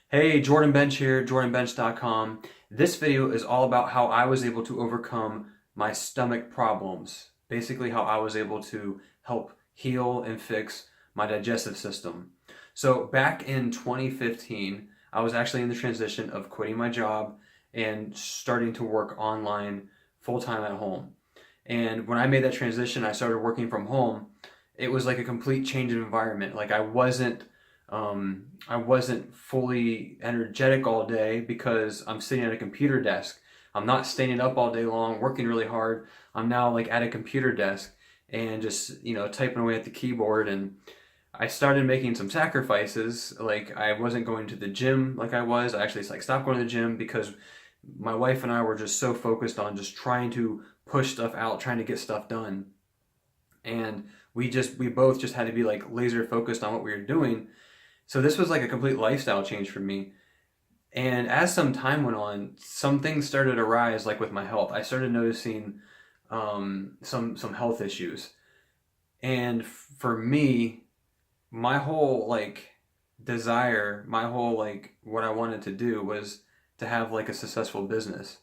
Hey, Jordan Bench here, jordanbench.com. This video is all about how I was able to overcome my stomach problems. Basically, how I was able to help heal and fix my digestive system. So, back in 2015, I was actually in the transition of quitting my job and starting to work online full time at home. And when I made that transition, I started working from home. It was like a complete change of environment. Like I wasn't fully energetic all day because I'm sitting at a computer desk. I'm not standing up all day long, working really hard. I'm now like at a computer desk and just, typing away at the keyboard. And I started making some sacrifices. Like I wasn't going to the gym like I was. I actually like stopped going to the gym because my wife and I were just so focused on just trying to push stuff out, trying to get stuff done. And we both just had to be like laser focused on what we were doing. So this was like a complete lifestyle change for me. And as some time went on, some things started to rise, like with my health. I started noticing some health issues. And for me, my whole like desire, my whole like what I wanted to do was to have like a successful business.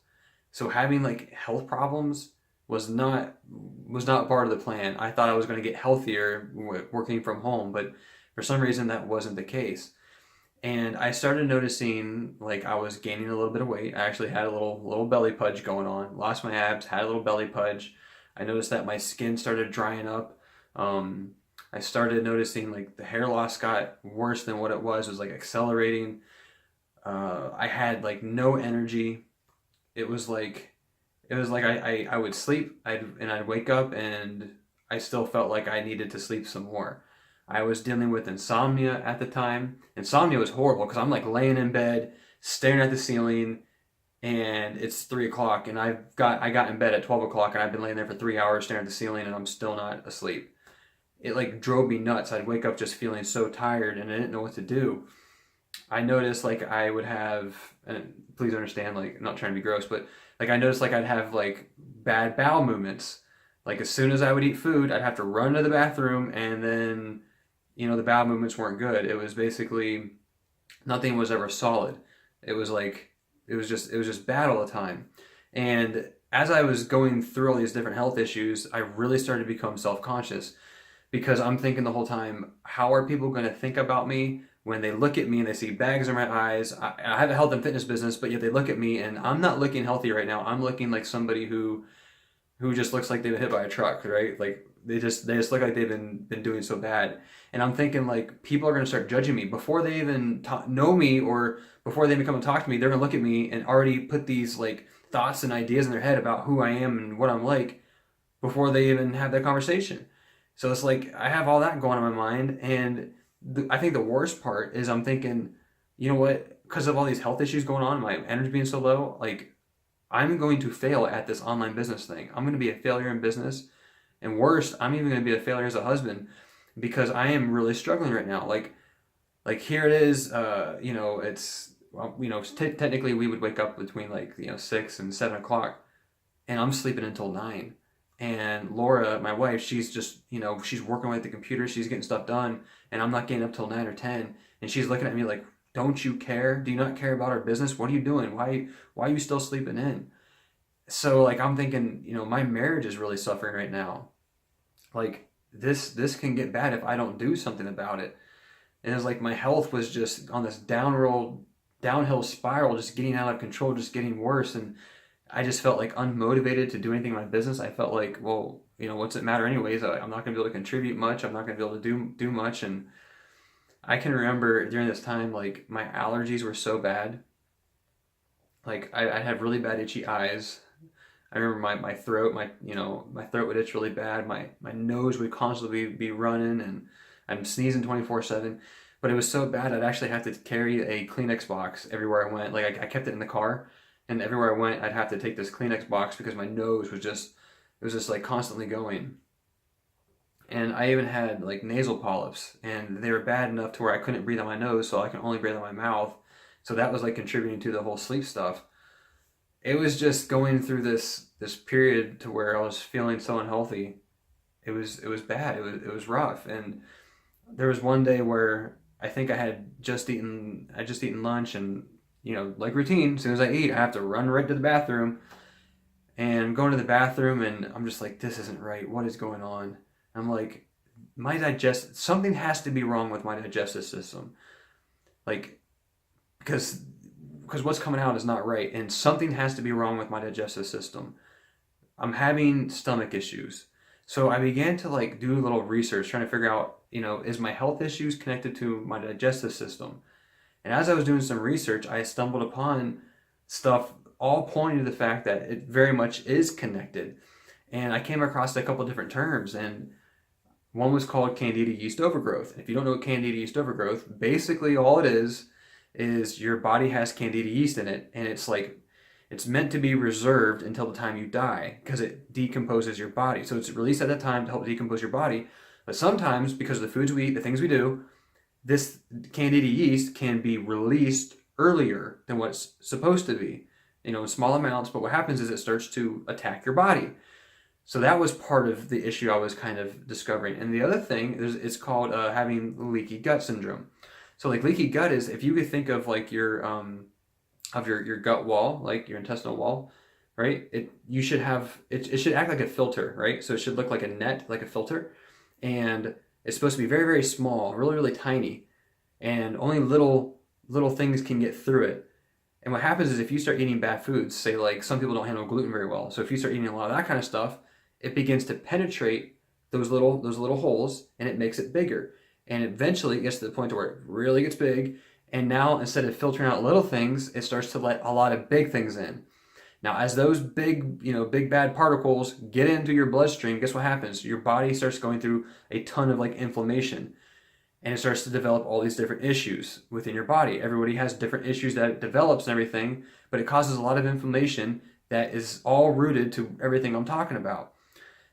So having like health problems was not part of the plan. I thought I was going to get healthier working from home, but for some reason that wasn't the case. And I started noticing like I was gaining a little bit of weight. I actually had a little belly pudge going on. Lost my abs, had a little belly pudge. I noticed that my skin started drying up. Um, I started noticing like the hair loss got worse than what it was like accelerating. I had like no energy. It was like I would sleep, I'd wake up and I still felt like I needed to sleep some more. I was dealing with insomnia at the time. Insomnia was horrible because I'm like laying in bed, staring at the ceiling, and it's 3 o'clock, and I got in bed at 12 o'clock, and I've been laying there for 3 hours staring at the ceiling, and I'm still not asleep. It like drove me nuts. I'd wake up just feeling so tired, and I didn't know what to do. I noticed like I would have, and please understand, like I'm not trying to be gross, but like I noticed like I'd have like bad bowel movements. Like as soon as I would eat food, I'd have to run to the bathroom, and then the bowel movements weren't good. It was basically nothing was ever solid. It was like it was just bad all the time. And as I was going through all these different health issues, I really started to become self-conscious because I'm thinking the whole time, how are people going to think about me when they look at me and they see bags in my eyes? I have a health and fitness business, but yet they look at me and I'm not looking healthy right now. I'm looking like somebody who just looks like they've been hit by a truck, right? Like they just look like they've been doing so bad. And I'm thinking like people are going to start judging me before they even know me, or before they even come and talk to me. They're going to look at me and already put these like thoughts and ideas in their head about who I am and what I'm like before they even have that conversation. So it's like I have all that going on in my mind, and I think the worst part is I'm thinking, you know what? Because of all these health issues going on, my energy being so low, like I'm going to fail at this online business thing. I'm going to be a failure in business, and worse, I'm even going to be a failure as a husband because I am really struggling right now. Like here it is. It's well, technically we would wake up between like 6 and 7 o'clock, and I'm sleeping until 9. And Laura, my wife, she's just, she's working away at the computer, she's getting stuff done, and I'm not getting up till 9 or 10. And she's looking at me like, "Don't you care? Do you not care about our business? What are you doing? Why are you still sleeping in?" So like I'm thinking, my marriage is really suffering right now. Like this can get bad if I don't do something about it. And it's like my health was just on this downhill spiral, just getting out of control, just getting worse. And I just felt like unmotivated to do anything in my business. I felt like, well, what's it matter anyways? I'm not going to be able to contribute much. I'm not going to be able to do much. And I can remember during this time, like my allergies were so bad. Like I had really bad itchy eyes. I remember my throat, my throat would itch really bad. My nose would constantly be running, and I'm sneezing 24/7. But it was so bad I'd actually have to carry a Kleenex box everywhere I went. Like I kept it in the car, and everywhere I went I'd have to take this Kleenex box because my nose was just it was just like constantly going. And I even had like nasal polyps, and they were bad enough to where I couldn't breathe on my nose, so I can only breathe on my mouth. So that was like contributing to the whole sleep stuff. It was just going through this period to where I was feeling so unhealthy. It was bad. It was rough. And there was one day where I think I just eaten lunch, and like routine, as soon as I eat, I have to run right to the bathroom. And I'm going to the bathroom, and I'm just like, this isn't right. What is going on? I'm like, something has to be wrong with my digestive system. Like, because what's coming out is not right, and something has to be wrong with my digestive system. I'm having stomach issues. So I began to like do a little research trying to figure out, is my health issues connected to my digestive system? And as I was doing some research, I stumbled upon stuff all pointing to the fact that it very much is connected. And I came across a couple different terms, and one was called Candida yeast overgrowth. If you don't know what Candida yeast overgrowth, basically all it is your body has Candida yeast in it, and it's meant to be reserved until the time you die because it decomposes your body. So it's released at that time to help decompose your body. But sometimes, because of the foods we eat, the things we do, this Candida yeast can be released earlier than what's supposed to be, in small amounts. But what happens is it starts to attack your body. So that was part of the issue I was kind of discovering. And the other thing is it's called having leaky gut syndrome. So like leaky gut is, if you could think of like your gut wall, like your intestinal wall, right? It should act like a filter, right? So it should look like a net, like a filter, and it's supposed to be very, very small, really, really tiny, and only little things can get through it. And what happens is if you start eating bad foods, say like some people don't handle gluten very well, so if you start eating a lot of that kind of stuff, it begins to penetrate those little holes, and it makes it bigger. And eventually it gets to the point where it really gets big, and now instead of filtering out little things, it starts to let a lot of big things in. Now, as those big bad particles get into your bloodstream, guess what happens? Your body starts going through a ton of like inflammation, and it starts to develop all these different issues within your body. Everybody has different issues that it develops and everything, but it causes a lot of inflammation that is all rooted to everything I'm talking about.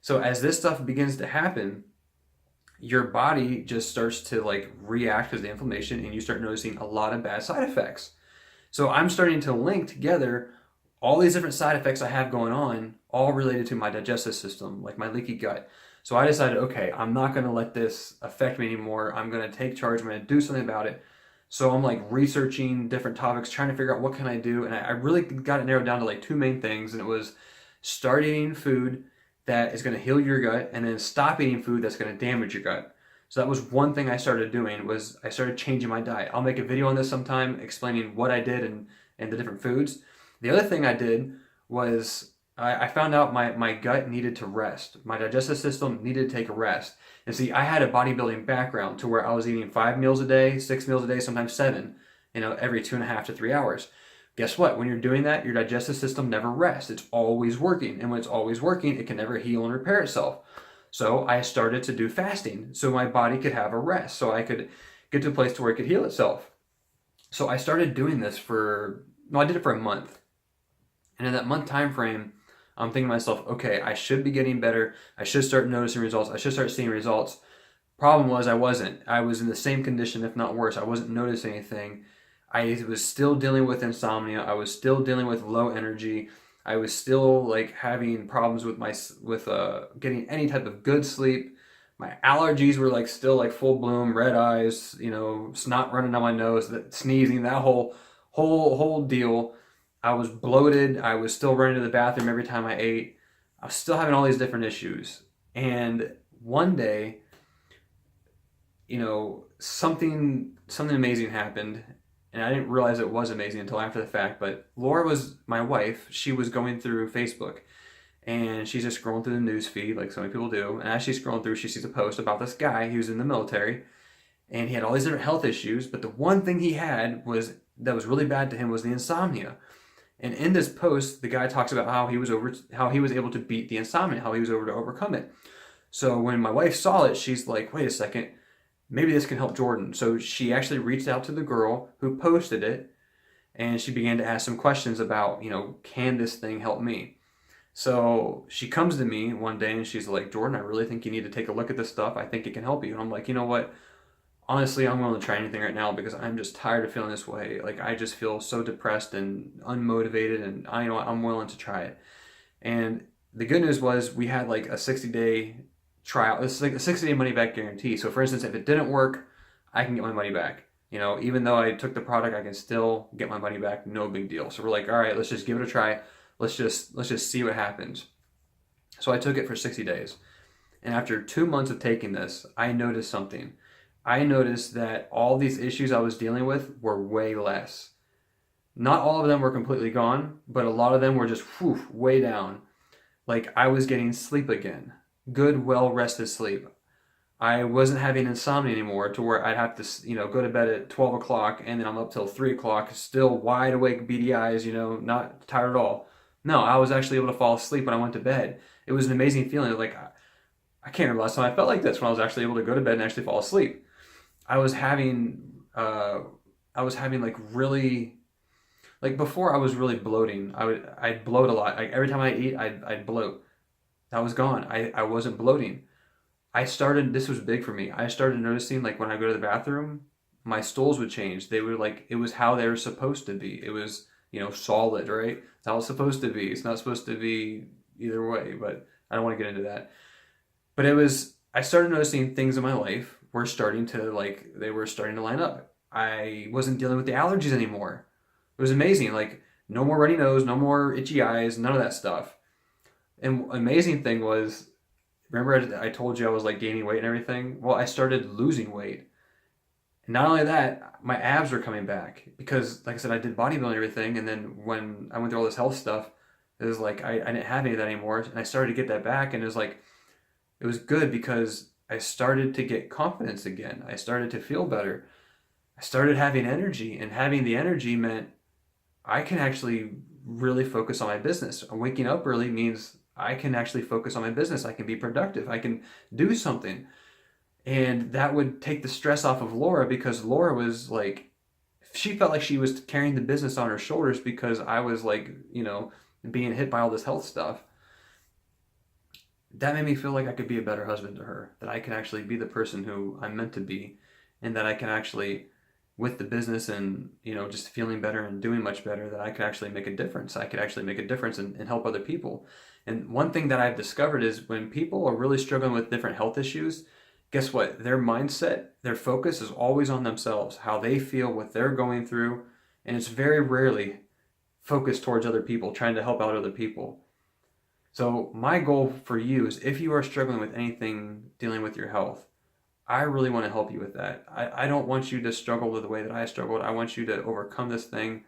So as this stuff begins to happen, your body just starts to like react to the inflammation, and you start noticing a lot of bad side effects. So I'm starting to link together all these different side effects I have going on, all related to my digestive system, like my leaky gut. So I decided, okay, I'm not going to let this affect me anymore. I'm going to take charge. I'm going to do something about it. So I'm like researching different topics, trying to figure out what can I do. And I really got it narrowed down to like two main things. And it was start eating food that is going to heal your gut, and then stop eating food that's going to damage your gut. So that was one thing I started doing, was I started changing my diet. I'll make a video on this sometime explaining what I did and the different foods. The other thing I did was I found out my gut needed to rest. My digestive system needed to take a rest. And see, I had a bodybuilding background to where I was eating 5 meals a day, 6 meals a day, sometimes 7, every 2.5 to 3 hours. Guess what? When you're doing that, your digestive system never rests. It's always working. And when it's always working, it can never heal and repair itself. So I started to do fasting so my body could have a rest, so I could get to a place to where it could heal itself. So I started doing this I did it for a month. And in that month time frame, I'm thinking to myself, okay, I should be getting better. I should start noticing results. I should start seeing results. Problem was I wasn't. I was in the same condition, if not worse. I wasn't noticing anything. I was still dealing with insomnia. I was still dealing with low energy. I was still like having problems with getting any type of good sleep. My allergies were like still like full bloom, red eyes, snot running down my nose, sneezing, that whole deal. I was bloated. I was still running to the bathroom every time I ate. I was still having all these different issues. And one day, something amazing happened. And I didn't realize it was amazing until after the fact. But Laura was my wife. She was going through Facebook, and she's just scrolling through the news feed like so many people do. And as she's scrolling through, she sees a post about this guy. He was in the military, and he had all these different health issues. But the one thing he had that was really bad to him was the insomnia. And in this post, the guy talks about how he was able to beat the insomnia, how he was able to overcome it. So when my wife saw it, she's like, wait a second, maybe this can help Jordan. So she actually reached out to the girl who posted it, and she began to ask some questions about, can this thing help me? So she comes to me one day and she's like, Jordan, I really think you need to take a look at this stuff. I think it can help you. And I'm like, you know what? Honestly, I'm willing to try anything right now because I'm just tired of feeling this way. Like, I just feel so depressed and unmotivated, and I'm willing to try it. And the good news was we had like a 60-day trial. It's like a 60-day money back guarantee. So for instance, if it didn't work, I can get my money back. You know, even though I took the product, I can still get my money back. No big deal. So we're like, all right, let's just give it a try. Let's just see what happens. So I took it for 60 days. And after 2 months of taking this, I noticed something. I noticed that all these issues I was dealing with were way less. Not all of them were completely gone, but a lot of them were just way down. Like I was getting sleep again. Good, well rested sleep. I wasn't having insomnia anymore to where I'd have to, go to bed at 12 o'clock and then I'm up till 3 o'clock, still wide awake, beady eyes, not tired at all. No, I was actually able to fall asleep when I went to bed. It was an amazing feeling. Like, I can't remember last time I felt like this when I was actually able to go to bed and actually fall asleep. I was having, like really, like before I was really bloating. I'd bloat a lot. Like every time I eat, I'd bloat. That was gone. I wasn't bloating. This was big for me. I started noticing like when I go to the bathroom, my stools would change. They were like, it was how they were supposed to be. It was, solid, right? It's how it's supposed to be. It's not supposed to be either way, but I don't want to get into that. But I started noticing things in my life were starting to they were starting to line up. I wasn't dealing with the allergies anymore. It was amazing. Like, no more runny nose, no more itchy eyes, none of that stuff. And amazing thing was, remember I told you I was like gaining weight and everything? Well, I started losing weight. And not only that, my abs were coming back because, like I said, I did bodybuilding and everything. And then when I went through all this health stuff, it was like I didn't have any of that anymore. And I started to get that back. And it was good because I started to get confidence again. I started to feel better. I started having energy. And having the energy meant I can actually really focus on my business. Waking up early means I can actually focus on my business. I can be productive. I can do something. And that would take the stress off of Laura because Laura was like, she felt like she was carrying the business on her shoulders because I was like, being hit by all this health stuff. That made me feel like I could be a better husband to her, that I can actually be the person who I'm meant to be, and that I can actually, with the business and, just feeling better and doing much better, that I could actually make a difference. I could actually make a difference and help other people. And one thing that I've discovered is when people are really struggling with different health issues, guess what? Their mindset, their focus is always on themselves, how they feel, what they're going through, and it's very rarely focused towards other people, trying to help out other people. So my goal for you is if you are struggling with anything dealing with your health, I really want to help you with that. I don't want you to struggle the way that I struggled. I want you to overcome this thing.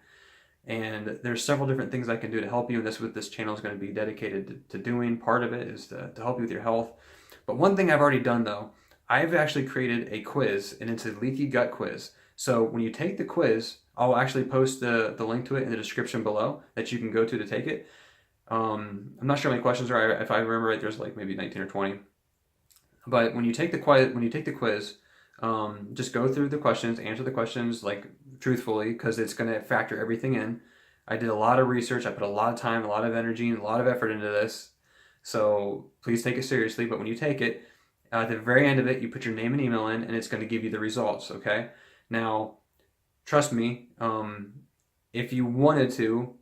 And there's several different things I can do to help you. And that's what this channel is going to be dedicated to doing. Part of it is to help you with your health. But one thing I've already done though, I've actually created a quiz, and it's a leaky gut quiz. So when you take the quiz, I'll actually post the link to it in the description below that you can go to take it. I'm not sure how many questions are. If I remember right, there's like maybe 19 or 20. But when you take the quiz, just go through the questions, answer the questions like truthfully, because it's going to factor everything in. I did a lot of research. I put a lot of time, a lot of energy, and a lot of effort into this. So please take it seriously. But when you take it, at the very end of it, you put your name and email in, and it's going to give you the results. Okay. Now, trust me. If you wanted to,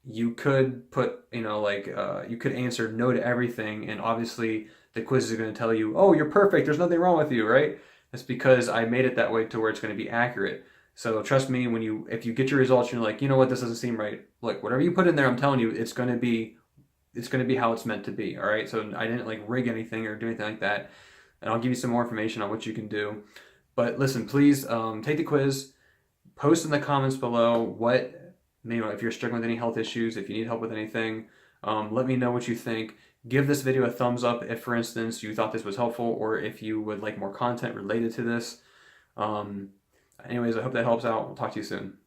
you could put, you could answer no to everything, and obviously the quiz is going to tell you, oh, you're perfect, there's nothing wrong with you, right? That's because I made it that way to where it's going to be accurate. So trust me, if you get your results, you're like, you know what, this doesn't seem right. Look, whatever you put in there, I'm telling you, it's going to be how it's meant to be. All right. So I didn't rig anything or do anything like that. And I'll give you some more information on what you can do. But listen, please take the quiz, post in the comments below if you're struggling with any health issues, if you need help with anything, let me know what you think. Give this video a thumbs up if, for instance, you thought this was helpful, or if you would like more content related to this. Anyways, I hope that helps out. We'll talk to you soon.